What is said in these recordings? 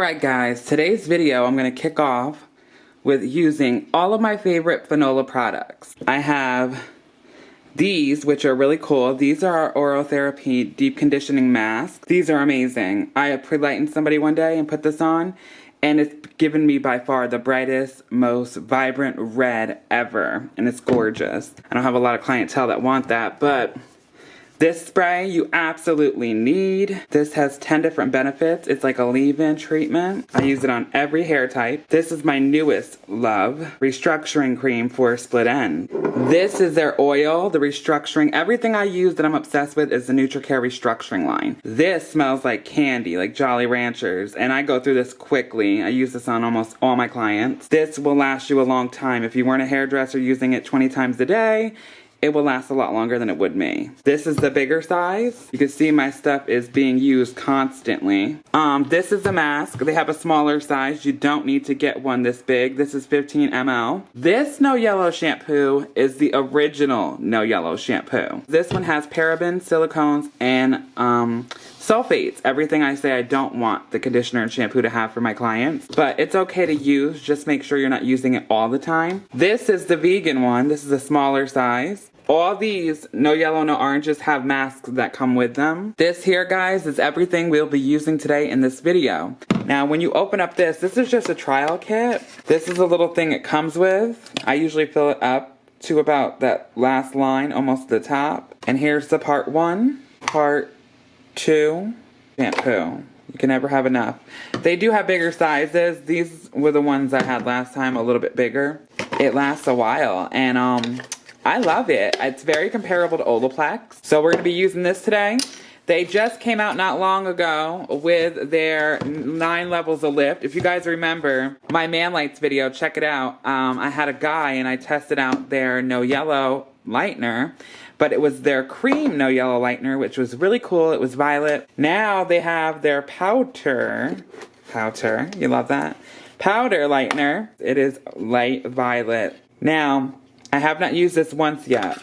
Alright guys, today's video I'm going to kick off with using all of my favorite Fanola products. I have these, which are really cool. These are our oral therapy deep conditioning masks. These are amazing. I pre-lightened somebody one day and put this on, and it's given me by far the brightest, most vibrant red ever, and it's gorgeous. I don't have a lot of clientele that want that, but this spray you absolutely need. This has 10 different benefits. It's like a leave-in treatment. I use it on every hair type. This is my newest love, restructuring cream for split end. This is their oil, the restructuring. Everything I use that I'm obsessed with is the Nutri Care Restructuring line. This smells like candy, like Jolly Ranchers, and I go through this quickly. I use this on almost all my clients. This will last you a long time. If you weren't a hairdresser using it 20 times a day, it will last a lot longer than it would me. This is the bigger size. You can see my stuff is being used constantly. This is a mask. They have a smaller size. You don't need to get one this big. This is 15 ml. This No Yellow shampoo is the original No Yellow shampoo. This one has parabens, silicones, and sulfates. Everything I say I don't want the conditioner and shampoo to have for my clients, but it's okay to use. Just make sure you're not using it all the time. This is the vegan one. This is a smaller size. All these No Yellow, No Oranges have masks that come with them. This here, guys, is everything we'll be using today in this video. Now, when you open up this is just a trial kit. This is a little thing it comes with. I usually fill it up to about that last line, almost the top. And here's the part 1, part 2, shampoo. You can never have enough. They do have bigger sizes. These were the ones I had last time, a little bit bigger. It lasts a while, and I love it. It's very comparable to Olaplex. So we're going to be using this today. They just came out not long ago with their 9 levels of lift. If you guys remember my Man Lights video, check it out. I had a guy and I tested out their No Yellow Lightener, but it was their cream No Yellow Lightener, which was really cool. It was violet. Now they have their powder, you love that? Powder lightener. It is light violet. Now, I have not used this once yet.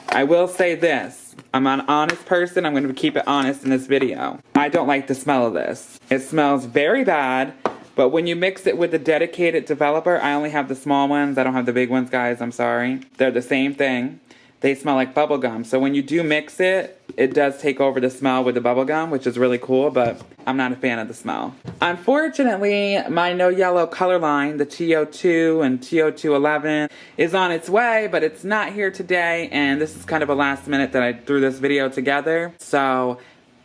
I will say this. I'm an honest person. I'm going to keep it honest in this video. I don't like the smell of this. It smells very bad, but when you mix it with the dedicated developer, I only have the small ones. I don't have the big ones, guys. I'm sorry. They're the same thing. They smell like bubble gum. So when you do mix it, it does take over the smell with the bubble gum, which is really cool, but I'm not a fan of the smell. Unfortunately, my No Yellow color line, the TO2 and TO211, is on its way, but it's not here today, and this is kind of a last minute that I threw this video together. So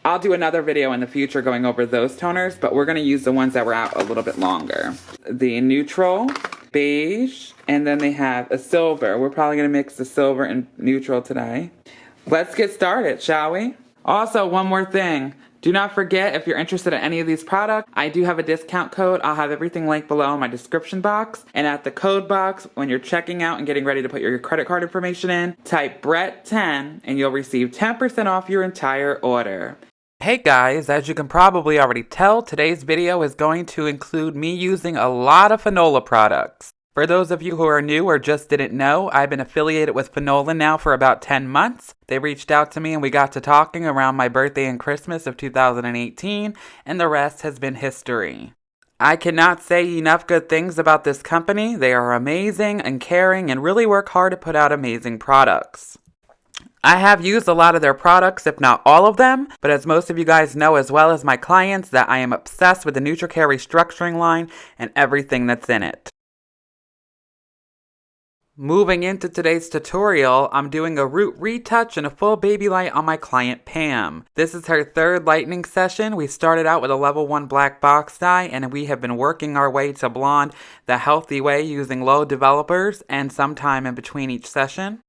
I'll do another video in the future going over those toners, but we're going to use the ones that were out a little bit longer. The neutral, beige, and then they have a silver. We're probably going to mix the silver and neutral today. Let's get started, shall we? Also, one more thing. Do not forget, if you're interested in any of these products, I do have a discount code. I'll have everything linked below in my description box. And at the code box, when you're checking out and getting ready to put your credit card information in, type Brett10 and you'll receive 10% off your entire order. Hey guys, as you can probably already tell, today's video is going to include me using a lot of Fanola products. For those of you who are new or just didn't know, I've been affiliated with Fanola now for about 10 months. They reached out to me and we got to talking around my birthday and Christmas of 2018, and the rest has been history. I cannot say enough good things about this company. They are amazing and caring and really work hard to put out amazing products. I have used a lot of their products, if not all of them, but as most of you guys know as well as my clients, that I am obsessed with the Nutri Care Restructuring line and everything that's in it. Moving into today's tutorial, I'm doing a root retouch and a full baby light on my client Pam. This is her 3rd lightening session. We started out with a level 1 black box dye, and we have been working our way to blonde the healthy way using low developers and some time in between each session.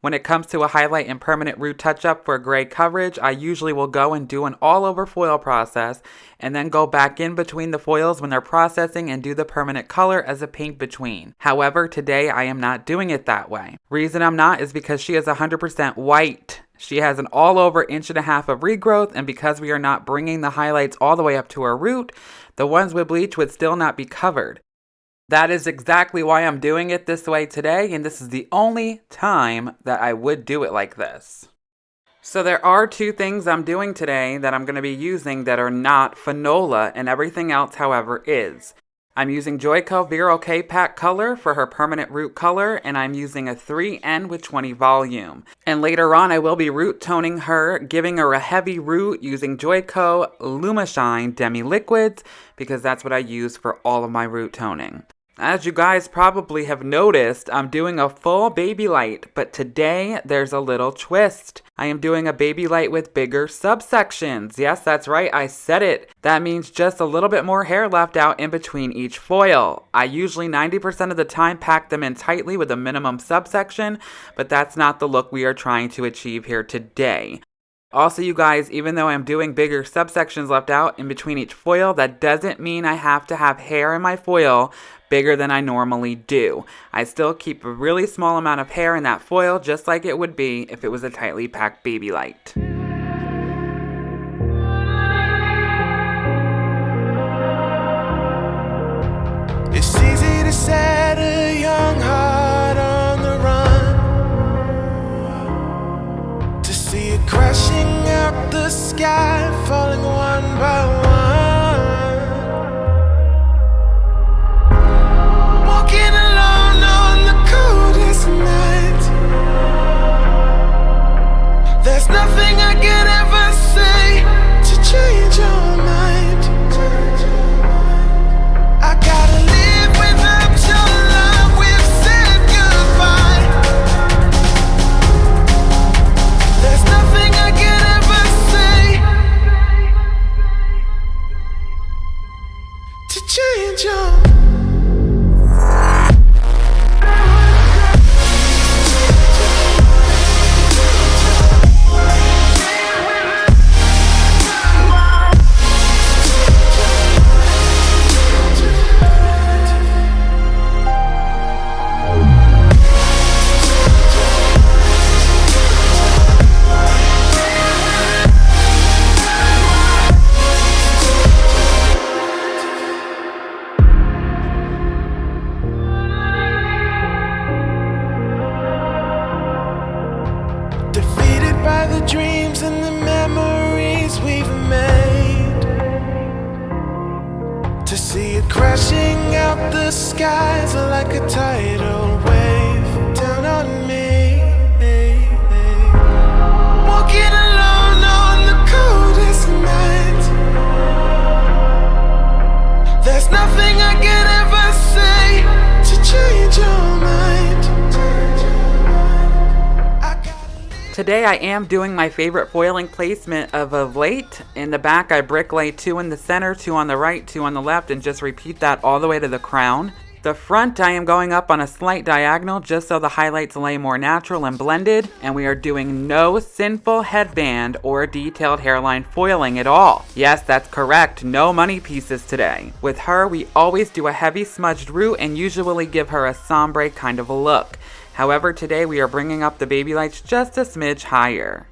When it comes to a highlight and permanent root touch-up for gray coverage, I usually will go and do an all-over foil process and then go back in between the foils when they're processing and do the permanent color as a paint between. However, today I am not doing it that way. Reason I'm not is because she is 100% white. She has an all-over 1.5 inches of regrowth, and because we are not bringing the highlights all the way up to her root, the ones with bleach would still not be covered. That is exactly why I'm doing it this way today, and this is the only time that I would do it like this. So there are two things I'm doing today that I'm going to be using that are not Fanola, and everything else, however, is. I'm using Joico Vera K-Pak color for her permanent root color, and I'm using a 3N with 20 volume. And later on, I will be root toning her, giving her a heavy root using Joico Lumishine Demi liquids, because that's what I use for all of my root toning. As you guys probably have noticed, I'm doing a full baby light, but today there's a little twist. I am doing a baby light with bigger subsections. Yes, that's right, I said it. That means just a little bit more hair left out in between each foil. I usually 90% of the time pack them in tightly with a minimum subsection, but that's not the look we are trying to achieve here today. Also, you guys, even though I'm doing bigger subsections left out in between each foil, that doesn't mean I have to have hair in my foil bigger than I normally do. I still keep a really small amount of hair in that foil, just like it would be if it was a tightly packed baby light. It's easy to set a young heart on the run, to see it crashing out the sky, falling one by one. Walking alone on the coldest night. There's nothing I could ever say to change your mind. I gotta live without your love. We've said goodbye. There's nothing I could ever say to change your mind. Defeated by the dreams and the memories we've made, to see it crashing out the skies like a tidal wave down on me. Walking alone on the coldest night. There's nothing I can ever say to change your mind. Today I am doing my favorite foiling placement of late. In the back I brick lay 2 in the center, 2 on the right, 2 on the left, and just repeat that all the way to the crown. The front I am going up on a slight diagonal just so the highlights lay more natural and blended, and we are doing no sinful headband or detailed hairline foiling at all. Yes, that's correct, no money pieces today. With her we always do a heavy smudged root and usually give her a sombre kind of a look. However, today we are bringing up the baby lights just a smidge higher.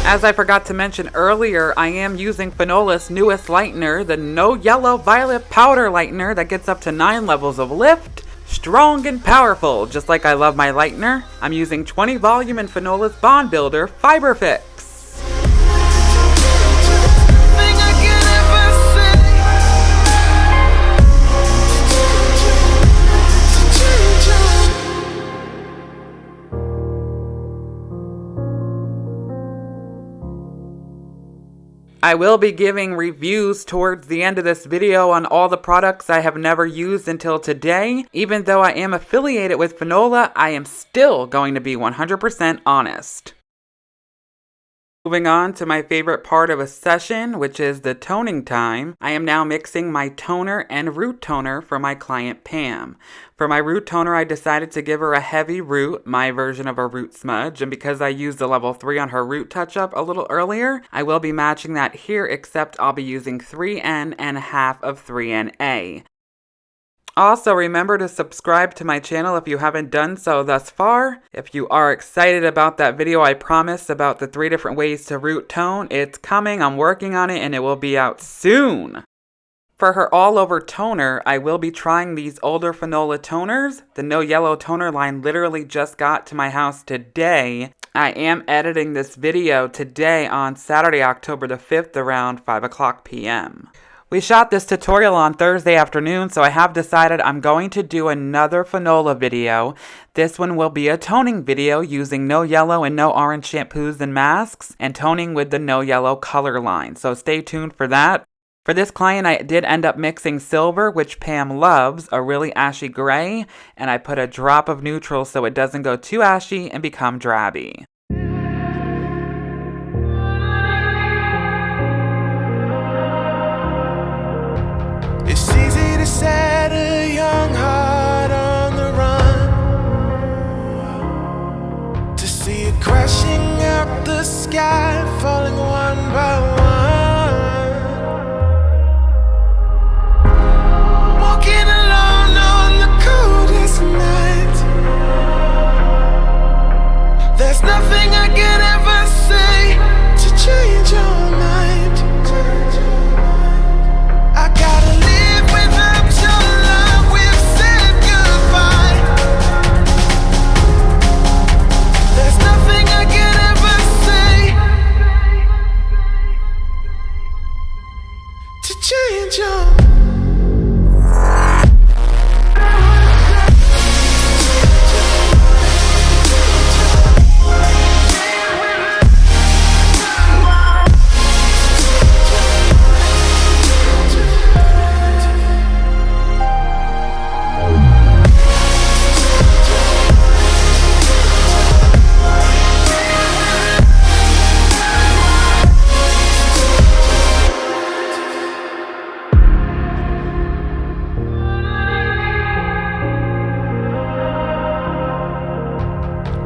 As I forgot to mention earlier, I am using Fanola's newest lightener, the No Yellow Violet Powder Lightener that gets up to 9 levels of lift. Strong and powerful, just like I love my lightener. I'm using 20 volume in Fanola's Bond Builder Fiber Fix. I will be giving reviews towards the end of this video on all the products I have never used until today. Even though I am affiliated with Fanola, I am still going to be 100% honest. Moving on to my favorite part of a session, which is the toning time. I am now mixing my toner and root toner for my client Pam. For my root toner, I decided to give her a heavy root, my version of a root smudge, and because I used a level 3 on her root touch-up a little earlier, I will be matching that here, except I'll be using 3N and half of 3NA. Also, remember to subscribe to my channel if you haven't done so thus far. If you are excited about that video I promised about the 3 different ways to root tone, it's coming, I'm working on it, and it will be out soon. For her all-over toner, I will be trying these older Fanola toners. The No Yellow toner line literally just got to my house today. I am editing this video today on Saturday, October the 5th around 5 o'clock p.m. We shot this tutorial on Thursday afternoon, so I have decided I'm going to do another Fanola video. This one will be a toning video using no yellow and no orange shampoos and masks, and toning with the No Yellow color line, so stay tuned for that. For this client, I did end up mixing silver, which Pam loves, a really ashy gray, and I put a drop of neutral so it doesn't go too ashy and become drabby. It's easy to set a young heart on the run, to see it crashing out the sky, falling one by one. Walking alone on the coldest night. There's nothing I can ever say to change your mind. I gotta live without your love, we've said goodbye. There's nothing I can ever say to change your mind.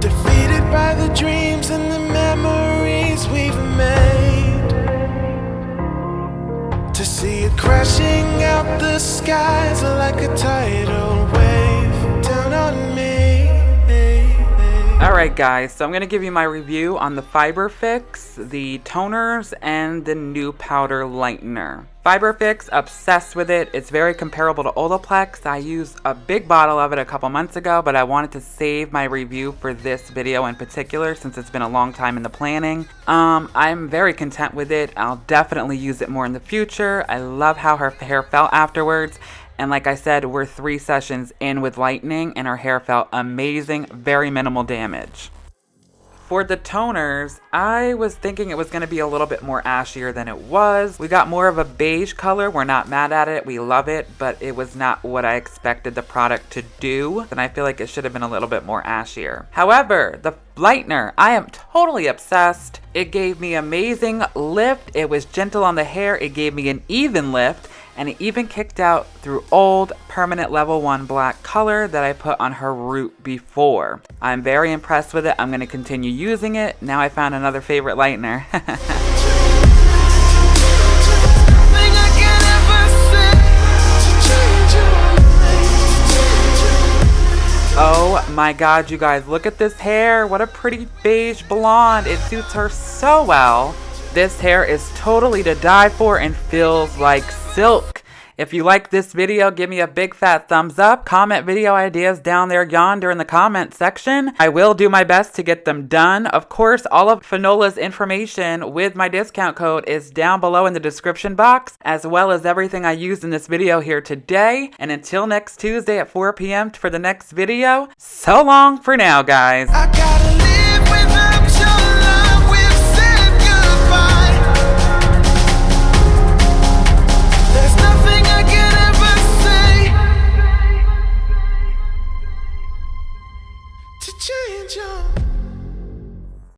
Defeated by the dreams and the memories we've made, to see it crashing out the skies like a tidal wave down on me. Alright guys, so I'm going to give you my review on the Fiber Fix, the toners, and the new powder lightener. Fiber Fix, obsessed with it. It's very comparable to Olaplex. I used a big bottle of it a couple months ago, but I wanted to save my review for this video in particular since it's been a long time in the planning. I'm very content with it. I'll definitely use it more in the future. I love how her hair felt afterwards. And like I said, we're 3 sessions in with lightening and her hair felt amazing, very minimal damage. For the toners, I was thinking it was going to be a little bit more ashier than it was. We got more of a beige color. We're not mad at it. We love it, but it was not what I expected the product to do. And I feel like it should have been a little bit more ashier. However, the lightener, I am totally obsessed. It gave me amazing lift. It was gentle on the hair. It gave me an even lift. And it even kicked out through old permanent level 1 black color that I put on her root before. I'm very impressed with it. I'm going to continue using it. Now I found another favorite lightener. Oh my god, you guys, look at this hair. What a pretty beige blonde. It suits her so well. This hair is totally to die for and feels like silk. If you like this video, give me a big fat thumbs up. Comment video ideas down there yonder in the comment section. I will do my best to get them done. Of course, all of Fanola's information with my discount code is down below in the description box, as well as everything I used in this video here today. And until next Tuesday at 4 p.m. for the next video, so long for now, guys.